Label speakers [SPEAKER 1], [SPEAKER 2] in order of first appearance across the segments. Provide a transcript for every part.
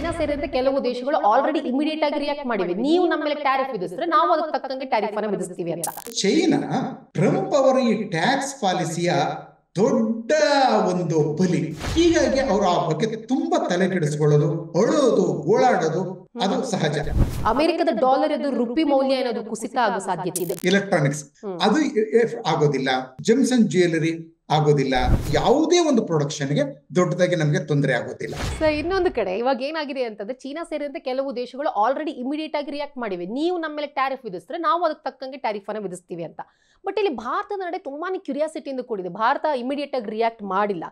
[SPEAKER 1] China ಸೇರಿದಂತೆ ಕೆಲವು ದೇಶಗಳು ಆಲ್ರೆಡಿ ಇಮಿಡಿಯೇಟ್ ಆಗಿ ರಿಯಾಕ್ಟ್ ಮಾಡಿವೆ. ನೀವು ನಮ್ಮ ಮೇಲೆ ಟ್ಯಾರಿಫ್ ವಿಧಿಸಿದ್ರೆ ನಾವು ಅದಕ್ಕೆ ತಕ್ಕಂಗೆ ಟ್ಯಾರಿಫ್ ಅನ್ನು ವಿಧಿಸ್ತೀವಿ ಅಂತ.
[SPEAKER 2] ಚೈನಾ ಟ್ರಂಪ್ ಅವರ ಈ ಟ್ಯಾಕ್ಸ್ ಪಾಲಿಸಿಯ ದೊಡ್ಡ ಒಂದು ಬಲಿ. ಹೀಗಾಗಿ ಅವರು ಆ ಬಗ್ಗೆ ತುಂಬಾ ತಲೆ ಕೆಡಿಸಿಕೊಳ್ಳೋದು, ಅಳೋದು, ಗೋಳಾಡೋದು ಅದು ಸಹಜ.
[SPEAKER 1] ಅಮೆರಿಕದ ಡಾಲರ್ ಎದು ರುಪಿ ಮೌಲ್ಯ ಏನಾದ್ರು ಕುಸಿತ ಆಗೋ ಸಾಧ್ಯತೆ ಇದೆ.
[SPEAKER 2] ಎಲೆಕ್ಟ್ರಾನಿಕ್ಸ್ ಅದು ಆಗೋದಿಲ್ಲ, ಜೆಮ್ಸ್ ಅಂಡ್ ಜ್ಯುವೆಲರಿ ಆಗೋದಿಲ್ಲ, ಯಾವುದೇ ಒಂದು ಪ್ರೊಡಕ್ಷನ್ಗೆ ದೊಡ್ಡದಾಗಿ ನಮಗೆ ತೊಂದರೆ ಆಗೋದಿಲ್ಲ.
[SPEAKER 1] ಸೊ ಇನ್ನೊಂದು ಕಡೆ ಇವಾಗ ಏನಾಗಿದೆ ಅಂತಂದ್ರೆ ಚೀನಾ ಸೇರಿದಂತೆ ಕೆಲವು ದೇಶಗಳು ಆಲ್ರೆಡಿ ಇಮಿಡಿಯೇಟ್ ಆಗಿ ರಿಯಾಕ್ಟ್ ಮಾಡಿವೆ. ನೀವು ನಮ್ಮ ಮೇಲೆ ಟ್ಯಾರಿಫ್ ವಿಧಿಸಿದ್ರೆ ನಾವು ಅದಕ್ಕೆ ತಕ್ಕಂಗೆ ಟ್ಯಾರಿಫ್ ಅನ್ನು ವಿಧಿಸ್ತೀವಿ ಅಂತ. ಬಟ್ ಇಲ್ಲಿ ಭಾರತದ ನಡೆ ತುಂಬಾನೇ ಕ್ಯೂರಿಯಾಸಿಟಿಯಿಂದ ಕೂಡಿದೆ. ಭಾರತ ಇಮಿಡಿಯೇಟ್ ಆಗಿ ರಿಯಾಕ್ಟ್ ಮಾಡಿಲ್ಲ.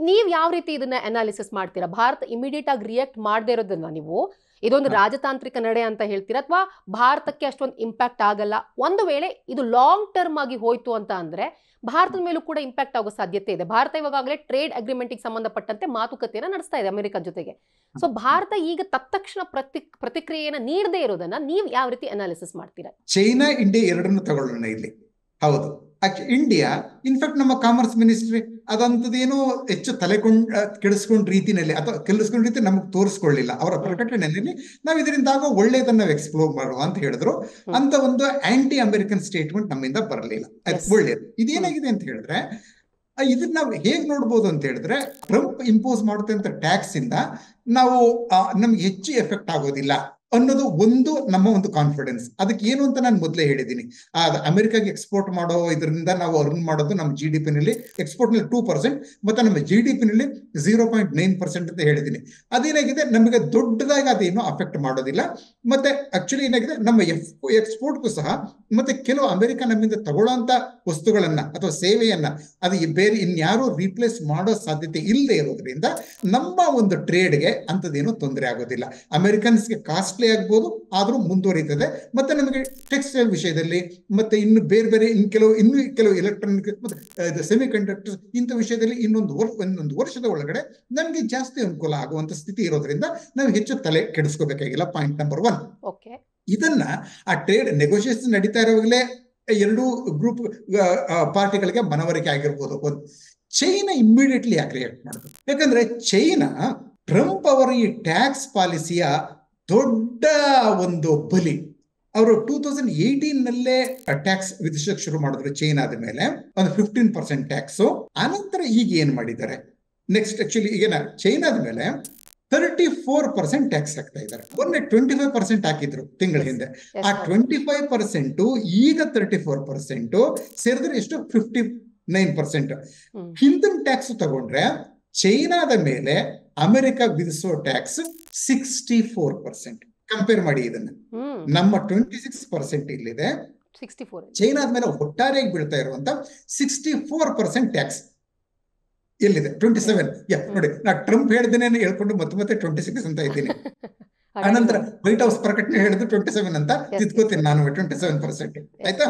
[SPEAKER 1] ನೀವು ಯಾವ ರೀತಿ ಇದನ್ನ ಅನಾಲಿಸಿಸ್ ಮಾಡ್ತೀರಾ? ಭಾರತ ಇಮಿಡಿಯೇಟ್ ಆಗಿ ರಿಯಾಕ್ಟ್ ಮಾಡದೇ ಇರೋದನ್ನ ನೀವು ಇದೊಂದು ರಾಜತಾಂತ್ರಿಕ ನಡೆ ಅಂತ ಹೇಳ್ತೀರಾ, ಅಥವಾ ಭಾರತಕ್ಕೆ ಅಷ್ಟೊಂದು ಇಂಪ್ಯಾಕ್ಟ್ ಆಗಲ್ಲ? ಒಂದು ವೇಳೆ ಇದು ಲಾಂಗ್ ಟರ್ಮ್ ಆಗಿ ಹೋಯ್ತು ಅಂತ ಅಂದ್ರೆ ಭಾರತದ ಮೇಲೂ ಕೂಡ ಇಂಪ್ಯಾಕ್ಟ್ ಆಗೋ ಸಾಧ್ಯತೆ ಇದೆ. ಭಾರತ ಇವಾಗಲೇ ಟ್ರೇಡ್ ಅಗ್ರಿಮೆಂಟ್ಗೆ ಸಂಬಂಧಪಟ್ಟಂತೆ ಮಾತುಕತೆಯನ್ನು ನಡೆಸ್ತಾ ಇದೆ ಅಮೆರಿಕ ಜೊತೆಗೆ. ಸೊ ಭಾರತ ಈಗ ತತ್ಕ್ಷಣ ಪ್ರತಿಕ್ರಿಯೆಯನ್ನು ನೀಡದೇ ಇರೋದನ್ನ ನೀವು ಯಾವ ರೀತಿ ಅನಾಲಿಸಿಸ್ ಮಾಡ್ತೀರಾ?
[SPEAKER 2] ಚೈನಾ ಇಂಡಿಯಾ ಎರಡನ್ನು ತಗೊಳ್ಳೋಣ ಇಲ್ಲಿ. ಹೌದು, ಇಂಡಿಯಾ ಇನ್ಫ್ಯಾಕ್ಟ್ ನಮ್ಮ ಕಾಮರ್ಸ್ ಮಿನಿಸ್ಟ್ರಿ ಅದಂತದೇನೋ ಹೆಚ್ಚು ಕೆಡಿಸ್ಕೊಂಡ್ ರೀತಿನಲ್ಲಿ ಅಥವಾ ಕೆಲಸ್ಕೊಂಡ ರೀತಿ ನಮಗೆ ತೋರಿಸ್ಕೊಳ್ಳಿಲ್ಲ. ಅವರ ಪ್ರಕಟಣೆಯಲ್ಲಿ ನಾವು ಇದರಿಂದ ಆಗೋ ಒಳ್ಳೇದನ್ನ ಎಕ್ಸ್ಪ್ಲೋರ್ ಮಾಡುವ ಅಂತ ಹೇಳಿದ್ರು. ಅಂತ ಒಂದು ಆಂಟಿ ಅಮೆರಿಕನ್ ಸ್ಟೇಟ್ಮೆಂಟ್ ನಮ್ಮಿಂದ ಬರಲಿಲ್ಲ. ಒಳ್ಳೇದು. ಇದೇನಾಗಿದೆ ಅಂತ ಹೇಳಿದ್ರೆ ಇದನ್ನ ನಾವು ಹೇಗ್ ನೋಡ್ಬೋದು ಅಂತ ಹೇಳಿದ್ರೆ, ಟ್ರಂಪ್ ಇಂಪೋಸ್ ಮಾಡುತ್ತಂತ ಟ್ಯಾಕ್ಸ್ ಇಂದ ನಾವು ನಮ್ಗೆ ಹೆಚ್ಚು ಎಫೆಕ್ಟ್ ಆಗೋದಿಲ್ಲ ಅನ್ನೋದು ಒಂದು ನಮ್ಮ ಒಂದು ಕಾನ್ಫಿಡೆನ್ಸ್. ಅದಕ್ಕೆ ಏನು ಅಂತ ನಾನು ಮೊದಲೇ ಹೇಳಿದ್ದೀನಿ. ಅಮೆರಿಕಾಗೆ ಎಕ್ಸ್ಪೋರ್ಟ್ ಮಾಡೋ ಇದರಿಂದ ನಾವು ಅರ್ನ್ ಮಾಡೋದು ನಮ್ಮ GDP ನಲ್ಲಿ ಎಕ್ಸ್ಪೋರ್ಟ್ ನಲ್ಲಿ 2% ಮತ್ತೆ ನಮ್ಮ GDP ನಲ್ಲಿ 0.9% ಅಂತ ಹೇಳಿದ್ದೀನಿ. ಅದೇನಾಗಿದೆ, ನಮಗೆ ದೊಡ್ಡದಾಗಿ ಅದೇನು ಅಫೆಕ್ಟ್ ಮಾಡೋದಿಲ್ಲ. ಮತ್ತೆ ಆಕ್ಚುಲಿ ಏನಾಗಿದೆ, ನಮ್ಮ ಎಕ್ಸ್ಪೋರ್ಟ್ಗೂ ಸಹ ಮತ್ತೆ ಕೆಲವು ಅಮೆರಿಕ ನಮ್ಮಿಂದ ತಗೊಳ್ಳೋಂತ ವಸ್ತುಗಳನ್ನ ಅಥವಾ ಸೇವೆಯನ್ನ ಅದು ಬೇರೆ ಇನ್ಯಾರು ರೀಪ್ಲೇಸ್ ಮಾಡೋ ಸಾಧ್ಯತೆ ಇಲ್ಲದೆ ಇರೋದ್ರಿಂದ ನಮ್ಮ ಒಂದು ಟ್ರೇಡ್ಗೆ ಅಂತದೇನು ತೊಂದರೆ ಆಗೋದಿಲ್ಲ. ಅಮೆರಿಕನ್ಸ್ಗೆ ಕಾಸ್ಟ್ಲಿ ಆಗ್ಬೋದು, ಆದ್ರೂ ಮುಂದುವರಿತದೆ. ಮತ್ತೆ ನಮಗೆ ಟೆಕ್ಸ್ಟೈಲ್ ವಿಷಯದಲ್ಲಿ ಮತ್ತೆ ಇನ್ನು ಬೇರೆ ಇನ್ನು ಕೆಲವು ಎಲೆಕ್ಟ್ರಾನಿಕ್ ಮತ್ತೆ ಸೆಮಿ ಕಂಡಕ್ಟರ್ಸ್ ಇಂಥ ವಿಷಯದಲ್ಲಿ ಇನ್ನೊಂದು ವರ್ಷದ ಒಳಗಡೆ ನಮ್ಗೆ ಜಾಸ್ತಿ ಅನುಕೂಲ ಆಗುವಂತ ಸ್ಥಿತಿ ಇರೋದ್ರಿಂದ ನಾವು ಹೆಚ್ಚು ತಲೆ ಕೆಡಿಸ್ಕೋಬೇಕಾಗಿಲ್ಲ. Point number 1. ಇದನ್ನ ಆ ಟ್ರೇಡ್ ನೆಗೋಷಿಯೇಷನ್ ನಡೀತಾ ಇರೋವಾಗಲೇ ಎರಡೂ ಗ್ರೂಪ್ ಪಾರ್ಟಿಗಳಿಗೆ ಮನವರಿಕೆ ಆಗಿರ್ಬೋದು. ಚೈನಾ ಇಮ್ಮಿಡಿಯೇಟ್ಲಿ ಯಾಕೆ ರಿಯಾಕ್ಟ್ ಮಾಡಿದ್ರು? ಯಾಕಂದ್ರೆ ಚೈನಾ ಟ್ರಂಪ್ ಅವರ ಈ ಟ್ಯಾಕ್ಸ್ ಪಾಲಿಸಿಯ ದೊಡ್ಡ ಒಂದು ಬಲಿ. ಅವರು 2018 ಟ್ಯಾಕ್ಸ್ ವಿಧಿಸಕ್ಕೆ ಶುರು ಮಾಡಿದ್ರು ಚೈನಾದ ಮೇಲೆ, ಒಂದು 15% ಟ್ಯಾಕ್ಸ್. ಆನಂತರ ಈಗ ಏನ್ ಮಾಡಿದ್ದಾರೆ ನೆಕ್ಸ್ಟ್, ಆಕ್ಚುಲಿ ಈಗ ಚೈನಾದ ಮೇಲೆ 34% ಟ್ಯಾಕ್ಸ್ ಹಾಕ್ತಾ ಇದ್ದಾರೆ. ಮೊನ್ನೆ 25% ಹಾಕಿದ್ರು ತಿಂಗಳ ಹಿಂದೆ. ಆ 25% ಈಗ 34% ಸೇರಿದ್ರೆ ಎಷ್ಟು? 59%. ಹಿಂದಿನ ಟ್ಯಾಕ್ಸ್ ತಗೊಂಡ್ರೆ ಚೈನಾದ ಮೇಲೆ ಅಮೆರಿಕ ವಿಧಿಸೋ ಟ್ಯಾಕ್ಸ್ 64%. ಕಂಪೇರ್ ಮಾಡಿ ಇದನ್ನ. ನಮ್ಮ 26% ಇಲ್ಲಿದೆ, ಚೈನಾದ ಮೇಲೆ ಒಟ್ಟಾರೆಯಾಗಿ ಬೀಳ್ತಾ ಇರುವಂತ 64% ಟ್ಯಾಕ್ಸ್ ಎಲ್ಲಿದೆ? 27. ನೋಡಿ, ನಾ ಟ್ರಂಪ್ ಹೇಳ್ದೇನೆ ಹೇಳ್ಕೊಂಡು ಮತ್ತೆ 26 ಅಂತ ಇದ್ದೀನಿ. ಆನಂತರ ವೈಟ್ ಹೌಸ್ ಪ್ರಕಟಣೆ ಹೇಳಿದ್ರು 27 ಅಂತ ತಿದ್ಕೋತೀನಿ ನಾನು, 27%. ಆಯ್ತಾ?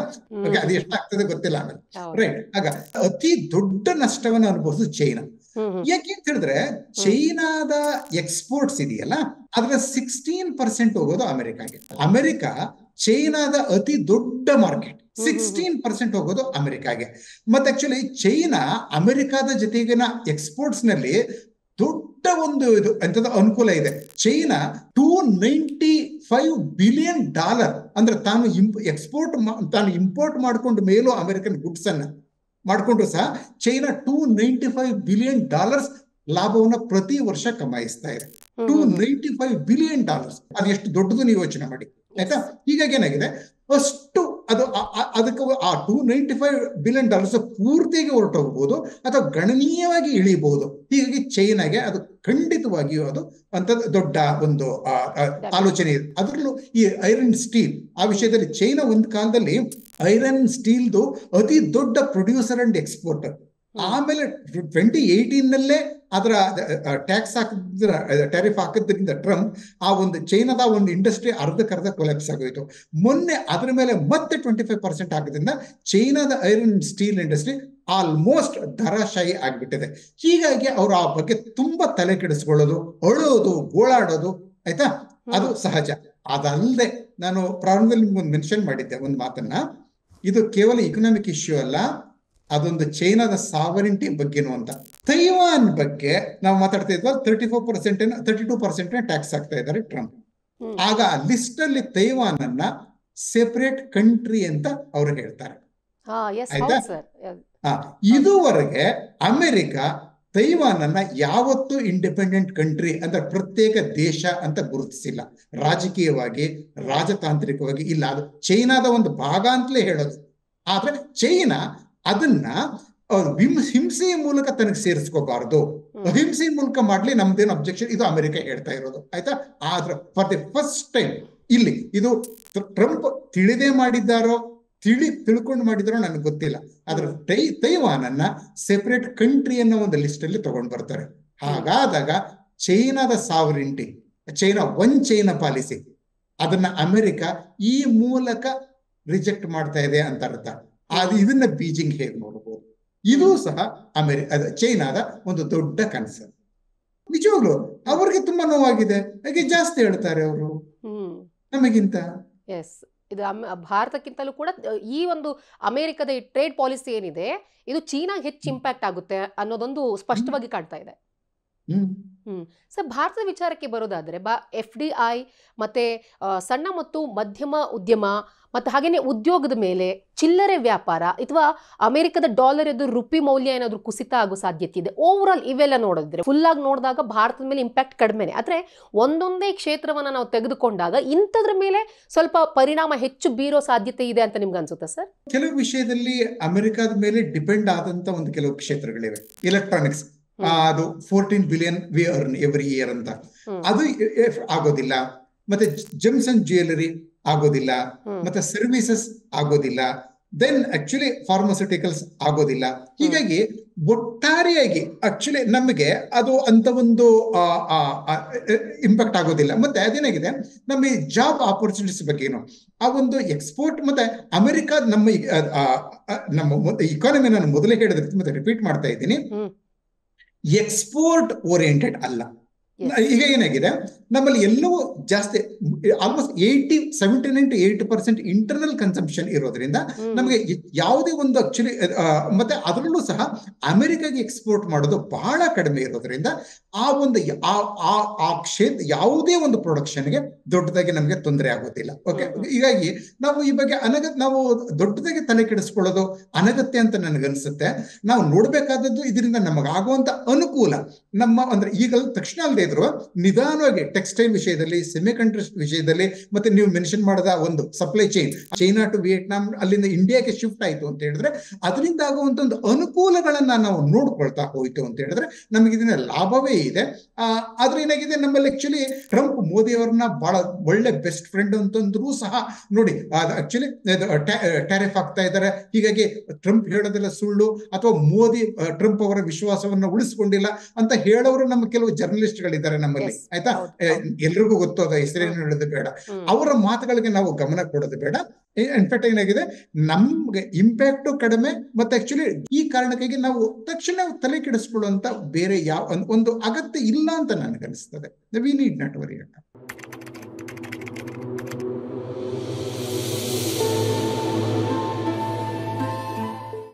[SPEAKER 2] ಅದು ಎಷ್ಟಾಗ್ತದೆ ಗೊತ್ತಿಲ್ಲ ಆಮೇಲೆ. ರೈಟ್. ಆಗ ಅತಿ ದೊಡ್ಡ ನಷ್ಟವನ್ನು ಅನುಭವಿಸೋದು ಚೈನಾ. ಯಾಕೆ ಅಂತ ಹೇಳಿದ್ರೆ ಚೈನಾದ ಎಕ್ಸ್ಪೋರ್ಟ್ಸ್ ಇದೆಯಲ್ಲ, ಅದ್ರ 16% ಹೋಗೋದು ಅಮೆರಿಕಾಗೆ. ಅಮೆರಿಕ ಚೈನಾದ ಅತಿ ದೊಡ್ಡ ಮಾರ್ಕೆಟ್. 16% ಹೋಗೋದು ಅಮೆರಿಕಾಗೆ. ಮತ್ತೆ ಆಕ್ಚುಲಿ ಚೈನಾ ಅಮೆರಿಕಾದ ಜೊತೆಗಿನ ಎಕ್ಸ್ಪೋರ್ಟ್ಸ್ ನಲ್ಲಿ ದೊಡ್ಡ ಒಂದು ಇದು ಎಂತದ ಅನುಕೂಲ ಇದೆ. ಚೈನಾ $295 ಬಿಲಿಯನ್ ಅಂದ್ರೆ ತಾನು ಇಂಪೋರ್ಟ್ ಮಾಡ್ಕೊಂಡು ಮೇಲೂ ಅಮೆರಿಕನ್ ಗುಡ್ಸ್ ಅನ್ನ ಮಾಡ್ಕೊಂಡು ಸಹ ಚೈನಾ $295 ಬಿಲಿಯನ್ ಲಾಭವನ್ನ ಪ್ರತಿ ವರ್ಷ ಕಮಾಯಿಸ್ತಾ ಇದೆ. $295 ಬಿಲಿಯನ್. ಅದು ಎಷ್ಟು ದೊಡ್ಡದು ನೀವು ಯೋಚನೆ ಮಾಡಿ. ಆಯ್ತಾ? ಹೀಗಾಗಿ ಏನಾಗಿದೆ, ಅಷ್ಟು ಅದಕ್ಕೆ ಆ $295 ಬಿಲಿಯನ್ ಪೂರ್ತಿಗೆ ಹೊರಟೋಗ್ಬೋದು ಅಥವಾ ಗಣನೀಯವಾಗಿ ಇಳಿಬಹುದು. ಹೀಗಾಗಿ ಚೈನಾಗೆ ಅದು ಖಂಡಿತವಾಗಿಯೂ ಅದು ಅಂತ ದೊಡ್ಡ ಒಂದು ಆಲೋಚನೆ ಇದೆ. ಅದರಲ್ಲೂ ಈ ಐರನ್ ಸ್ಟೀಲ್ ಆ ವಿಷಯದಲ್ಲಿ ಚೈನಾ ಒಂದು ಕಾಲದಲ್ಲಿ ಐರನ್ ಸ್ಟೀಲ್ದು ಅತಿ ದೊಡ್ಡ ಪ್ರೊಡ್ಯೂಸರ್ ಅಂಡ್ ಎಕ್ಸ್ಪೋರ್ಟರ್. ಆಮೇಲೆ 2018 ಅದರ ಟ್ಯಾಕ್ಸ್ ಟ್ಯಾರಿಫ್ ಹಾಕಿದ್ರಿಂದ ಟ್ರಂಪ್ ಆ ಒಂದು ಚೈನಾದ ಒಂದು ಇಂಡಸ್ಟ್ರಿ ಅರ್ಧಕ್ಕರ್ಧ ಕೊಲ್ಯಾಪ್ಸ್ ಆಗೋಯ್ತು. ಮೊನ್ನೆ ಅದರ ಮೇಲೆ ಮತ್ತೆ 25% ಹಾಕಿದ್ರಿಂದ ಚೈನಾದ ಐರನ್ ಸ್ಟೀಲ್ ಇಂಡಸ್ಟ್ರಿ ಆಲ್ಮೋಸ್ಟ್ ಧರಾಶಾಯಿ ಆಗ್ಬಿಟ್ಟಿದೆ. ಹೀಗಾಗಿ ಅವರು ಆ ಬಗ್ಗೆ ತುಂಬಾ ತಲೆ ಕೆಡಿಸ್ಕೊಳ್ಳೋದು, ಅಳೋದು, ಗೋಳಾಡೋದು, ಆಯ್ತಾ, ಅದು ಸಹಜ. ಅದಲ್ಲದೆ ನಾನು ಪ್ರಾರಂಭದಲ್ಲಿ ನಿಮ್ಗೊಂದು ಮೆನ್ಷನ್ ಮಾಡಿದ್ದೆ ಒಂದು ಮಾತನ್ನ, ಇದು ಕೇವಲ ಇಕನಾಮಿಕ್ ಇಶ್ಯೂ ಅಲ್ಲ, ಅದೊಂದು ಚೈನಾದ ಸಾವರಿಂಟಿ ಬಗ್ಗೆನೂ ಅಂತ. ತೈವಾನ್ ಬಗ್ಗೆ ನಾವು ಮಾತಾಡ್ತಾ ಇದ್ವಾ, 32% ಟ್ಯಾಕ್ಸ್ ಆಗ್ತಾ ಇದ್ದಾರೆ ಟ್ರಂಪ್. ಆಗ ಆ ಲಿಸ್ಟ್ ಅಲ್ಲಿ ತೈವಾನ್ ಅನ್ನ ಸೆಪರೇಟ್ ಕಂಟ್ರಿ ಅಂತ ಅವ್ರು ಹೇಳ್ತಾರೆ. ಆಯ್ತಾ? ಇದುವರೆಗೆ ಅಮೆರಿಕ ತೈವಾನ್ ಅನ್ನ ಯಾವತ್ತೂ ಇಂಡಿಪೆಂಡೆಂಟ್ ಕಂಟ್ರಿ ಅಂದ್ರೆ ಪ್ರತ್ಯೇಕ ದೇಶ ಅಂತ ಗುರುತಿಸಿಲ್ಲ. ರಾಜಕೀಯವಾಗಿ, ರಾಜತಾಂತ್ರಿಕವಾಗಿ ಇಲ್ಲ, ಅದು ಚೈನಾದ ಒಂದು ಭಾಗ ಅಂತಲೇ ಹೇಳೋದು. ಆದ್ರೆ ಚೈನಾ ಅದನ್ನ ಹಿಂಸೆಯ ಮೂಲಕ ತನಗೆ ಸೇರಿಸ್ಕೋಬಾರ್ದು, ಅಹಿಂಸೆಯ ಮೂಲಕ ಮಾಡ್ಲಿ, ನಮ್ದೇನು ಅಬ್ಜೆಕ್ಷನ್, ಇದು ಅಮೆರಿಕ ಹೇಳ್ತಾ ಇರೋದು. ಆಯ್ತಾ? ಆದ್ರೆ ಫಾರ್ ದಿ ಫಸ್ಟ್ ಟೈಮ್ ಇಲ್ಲಿ ಇದು ಟ್ರಂಪ್ ತಿಳಿದೇ ಮಾಡಿದ್ದಾರೋ ತಿಳ್ಕೊಂಡು ಮಾಡಿದಾರೋ ನನಗೆ ಗೊತ್ತಿಲ್ಲ, ಆದ್ರೆ ತೈವಾನ್ ಅನ್ನ ಸೆಪರೇಟ್ ಕಂಟ್ರಿ ಅನ್ನೋ ಒಂದು ಲಿಸ್ಟ್ ಅಲ್ಲಿ ತಗೊಂಡ್ ಬರ್ತಾರೆ. ಹಾಗಾದಾಗ ಚೈನಾದ ಸಾವರಿಂಟಿ, ಒನ್ ಚೈನಾ ಪಾಲಿಸಿ, ಅದನ್ನ ಅಮೆರಿಕ ಈ ಮೂಲಕ ರಿಜೆಕ್ಟ್ ಮಾಡ್ತಾ ಇದೆ ಅಂತ ಅರ್ಥ. ಇದನ್ನ ಬೀಜಿಂಗ್ ಹೇಗೆ ನೋಡಬಹುದು? ಇದು ಸಹ ಚೈನಾದ ಒಂದು ದೊಡ್ಡ ಕನ್ಸರ್ನ್. ನಿಜವಾಗ್ಲು ಅವ್ರಿಗೆ ತುಂಬಾ ನೋವಾಗಿದೆ, ಹಾಗೆ ಜಾಸ್ತಿ ಹೇಳ್ತಾರೆ ಅವರು ನಮಗಿಂತ.
[SPEAKER 1] ಇದು ಭಾರತಕ್ಕಿಂತಲೂ ಕೂಡ ಈ ಒಂದು ಅಮೆರಿಕದ ಈ ಟ್ರೇಡ್ ಪಾಲಿಸಿ ಏನಿದೆ ಇದು ಚೀನಾಗೆ ಹೆಚ್ಚು ಇಂಪ್ಯಾಕ್ಟ್ ಆಗುತ್ತೆ ಅನ್ನೋದೊಂದು ಸ್ಪಷ್ಟವಾಗಿ ಕಾಣ್ತಾ ಇದೆ. ಸರ್, ಭಾರತದ ವಿಚಾರಕ್ಕೆ ಬರೋದಾದ್ರೆ FDI ಮತ್ತೆ ಸಣ್ಣ ಮತ್ತು ಮಧ್ಯಮ ಉದ್ಯಮ ಮತ್ತು ಹಾಗೇನೆ ಉದ್ಯೋಗದ ಮೇಲೆ, ಚಿಲ್ಲರೆ ವ್ಯಾಪಾರ ಅಥವಾ ಅಮೆರಿಕದ ಡಾಲರ್ ಎದುರು ರುಪಿ ಮೌಲ್ಯ ಏನಾದರೂ ಕುಸಿತ ಆಗೋ ಸಾಧ್ಯತೆ ಇದೆ. ಓವರ್ ಆಲ್ ಇವೆಲ್ಲ ನೋಡಿದ್ರೆ ಫುಲ್ ಆಗಿ ನೋಡಿದಾಗ ಭಾರತದ ಮೇಲೆ ಇಂಪ್ಯಾಕ್ಟ್ ಕಡಿಮೆನೆ. ಆದರೆ ಒಂದೊಂದೇ ಕ್ಷೇತ್ರವನ್ನ ನಾವು ತೆಗೆದುಕೊಂಡಾಗ ಇಂಥದ್ರ ಮೇಲೆ ಸ್ವಲ್ಪ ಪರಿಣಾಮ ಹೆಚ್ಚು ಬೀರೋ ಸಾಧ್ಯತೆ ಇದೆ ಅಂತ ನಿಮ್ಗೆ ಅನ್ಸುತ್ತಾ ಸರ್?
[SPEAKER 2] ಕೆಲವು ವಿಷಯದಲ್ಲಿ ಅಮೆರಿಕದ ಮೇಲೆ ಡಿಪೆಂಡ್ ಆದಂತ ಒಂದು ಕೆಲವು ಕ್ಷೇತ್ರಗಳಿವೆ. ಎಲೆಕ್ಟ್ರಾನಿಕ್ಸ್, ಅದು 14 billion we earn every year ಅಂತ, ಅದು ಆಗೋದಿಲ್ಲ. ಮತ್ತೆ ಜೆಮ್ಸ್ ಅಂಡ್ ಜ್ಯುವೆಲರಿ ಆಗೋದಿಲ್ಲ, ಮತ್ತೆ ಸರ್ವಿಸಸ್ ಆಗೋದಿಲ್ಲ, ದೆನ್ ಆಕ್ಚುಲಿ ಫಾರ್ಮಾಸ್ಯೂಟಿಕಲ್ಸ್ ಆಗೋದಿಲ್ಲ. ಹೀಗಾಗಿ ಒಟ್ಟಾರೆಯಾಗಿ ಆಕ್ಚುಲಿ ನಮಗೆ ಅದು ಅಂತ ಒಂದು ಇಂಪ್ಯಾಕ್ಟ್ ಆಗೋದಿಲ್ಲ. ಮತ್ತೆ ಅದೇನಾಗಿದೆ, ನಮ್ಮ ಜಾಬ್ ಆಪರ್ಚುನಿಟೀಸ್ ಬಗ್ಗೆನು ಆ ಒಂದು ಎಕ್ಸ್ಪೋರ್ಟ್, ಮತ್ತೆ ಅಮೆರಿಕ ನಮ್ಮ ಇಕಾನಮಿ, ನಾನು ಮೊದಲೇ ಹೇಳಿದ್ರೆ ಮತ್ತೆ ರಿಪೀಟ್ ಮಾಡ್ತಾ ಇದ್ದೀನಿ, ಎಕ್ಸ್ಪೋರ್ಟ್ ಓರಿಯೆಂಟೆಡ್ ಅಲ್ಲ. ಈಗ ಏನಾಗಿದೆ, ನಮ್ಮಲ್ಲಿ ಎಲ್ಲವೂ ಜಾಸ್ತಿ ಆಲ್ಮೋಸ್ಟ್ 79 to 80% ಇಂಟರ್ನಲ್ ಕನ್ಸಂಪ್ಷನ್ ಇರೋದ್ರಿಂದ ನಮಗೆ ಯಾವುದೇ ಒಂದು ಆಕ್ಚುಲಿ, ಮತ್ತೆ ಅದರಲ್ಲೂ ಸಹ ಅಮೆರಿಕಾಗೆ ಎಕ್ಸ್ಪೋರ್ಟ್ ಮಾಡೋದು ಬಹಳ ಕಡಿಮೆ ಇರೋದ್ರಿಂದ ಆ ಒಂದು ಆ ಕ್ಷೇತ್ರ ಯಾವುದೇ ಒಂದು ಪ್ರೊಡಕ್ಷನ್ಗೆ ದೊಡ್ಡದಾಗಿ ನಮಗೆ ತೊಂದರೆ ಆಗೋದಿಲ್ಲ. ಓಕೆ, ಹೀಗಾಗಿ ನಾವು ಈ ಬಗ್ಗೆ ನಾವು ದೊಡ್ಡದಾಗಿ ತಲೆ ಕೆಡಿಸ್ಕೊಳ್ಳೋದು ಅನಗತ್ಯ ಅಂತ ನನಗನ್ಸುತ್ತೆ. ನಾವು ನೋಡ್ಬೇಕಾದದ್ದು ಇದರಿಂದ ನಮಗಾಗುವಂತ ಅನುಕೂಲ, ನಮ್ಮ ಅಂದ್ರೆ ಈಗ ತಕ್ಷಣ ಅಲ್ಲದೆ ಇದ್ರು ನಿಧಾನವಾಗಿ ಟೆಕ್ಸ್ಟೈಲ್ ವಿಷಯದಲ್ಲಿ, ಸೆಮಿಕಂಡಕ್ಟರ್ ವಿಷಯದಲ್ಲಿ, ಮತ್ತೆ ನೀವು ಮೆನ್ಷನ್ ಮಾಡಿದ ಒಂದು supply chain, China to Vietnam, ಅಲ್ಲಿಂದ ಇಂಡಿಯಾಗೆ ಶಿಫ್ಟ್ ಆಯ್ತು ಅಂತ ಹೇಳಿದ್ರೆ ಅದರಿಂದ ಆಗುವಂತ ಒಂದು ಅನುಕೂಲಗಳನ್ನ ನಾವು ನೋಡ್ಕೊಳ್ತಾ ಹೋಯ್ತು ಅಂತ ಹೇಳಿದ್ರೆ ನಮಗೆ ಇದನ್ನ ಲಾಭವೇ ಇದೆ. ಆದ್ರೆ ಏನಾಗಿದೆ, ನಮ್ಮಲ್ಲಿ ಆಕ್ಚುಲಿ ಟ್ರಂಪ್ ಮೋದಿ ಅವರನ್ನ ಬಹಳ ಒಳ್ಳೆ ಬೆಸ್ಟ್ ಫ್ರೆಂಡ್ ಅಂತಂದ್ರೂ ಸಹ ನೋಡಿ, ಆಕ್ಚುಲಿ ಟ್ಯಾರಿಫ್ ಆಗ್ತಾ ಇದ್ದಾರೆ. ಹೀಗಾಗಿ ಟ್ರಂಪ್ ಹೇಳೋದೆಲ್ಲ ಸುಳ್ಳು, ಅಥವಾ ಮೋದಿ ಟ್ರಂಪ್ ಅವರ ವಿಶ್ವಾಸವನ್ನ ಉಳಿಸ್ಕೊಂಡಿಲ್ಲ ಅಂತ ಹೇಳೋರು ನಮ್ಮ ಕೆಲವು ಜರ್ನಲಿಸ್ಟ್ಗಳಿದ್ದಾರೆ ನಮ್ಮಲ್ಲಿ. ಆಯ್ತಾ? ಎಲ್ರಿಗೂ ಗೊತ್ತೋದ, ಹೆಸರೇನು ಹೇಳೋದು ಬೇಡ, ಅವರ ಮಾತುಗಳಿಗೆ ನಾವು ಗಮನ ಕೊಡೋದು ಬೇಡ. ಇನ್ಫ್ಯಾಕ್ಟ್ ಏನಾಗಿದೆ, ನಮ್ಗೆ ಇಂಪ್ಯಾಕ್ಟು ಕಡಿಮೆ, ಮತ್ತೆ ಆಕ್ಚುಲಿ ಈ ಕಾರಣಕ್ಕಾಗಿ ನಾವು ತಕ್ಷಣ ತಲೆ ಕೆಡಿಸ್ಕೊಳ್ಳುವಂತ ಬೇರೆ ಯಾವ ಒಂದು ಅಗತ್ಯ ಇಲ್ಲ ಅಂತ ನನಗನ್ನಿಸ್ತದೆ. We need not worry.